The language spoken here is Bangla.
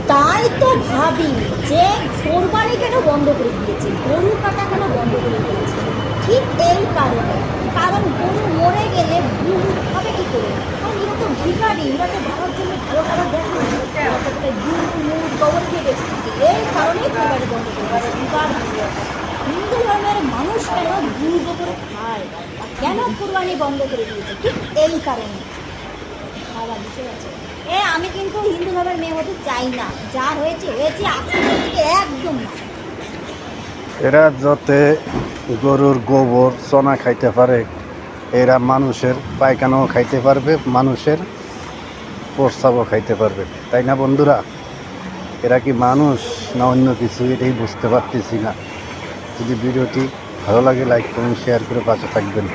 তাই তো ভাবি যে কোরবানি কেন বন্ধ করে দিয়েছে, গরু কাটা কেন বন্ধ করে দিয়েছে। ঠিক এই কারণে, কারণ গরু মরে গেলে গরু খাবে কী করে? কারণ এরা তো ভিখারি, এরা তো বাবার জন্য ভালো খাবার দেখে না, এরা তো গুড় মুড় গোবর খেয়ে বেঁচে থাকে। এই কারণেই কোরবানি বন্ধ করে দিয়েছে। বিবার হিন্দু ধর্মের মানুষ কেন গুড় গোবর খায়, আর কেন কোরবানি বন্ধ করে দিয়েছে, ঠিক এই কারণে। বাবা বুঝে গেছে। আমি কিন্তু হিন্দু ধর্মের মেয়ে হতে চাই না, যা হয়েছে হয়েছে, আজকে থেকে একদম না। এরা যাতে গরুর গোবর চনা খাইতে পারে, এরা মানুষের পায়খানাও খাইতে পারবে, মানুষের প্রস্রাবও খাইতে পারবে, তাই না বন্ধুরা? এরা কি মানুষ না অন্য কিছু, এটাই বুঝতে পারতেছি না। যদি ভিডিওটি ভালো লাগে লাইক করুন, শেয়ার করে পাশে থাকবেন।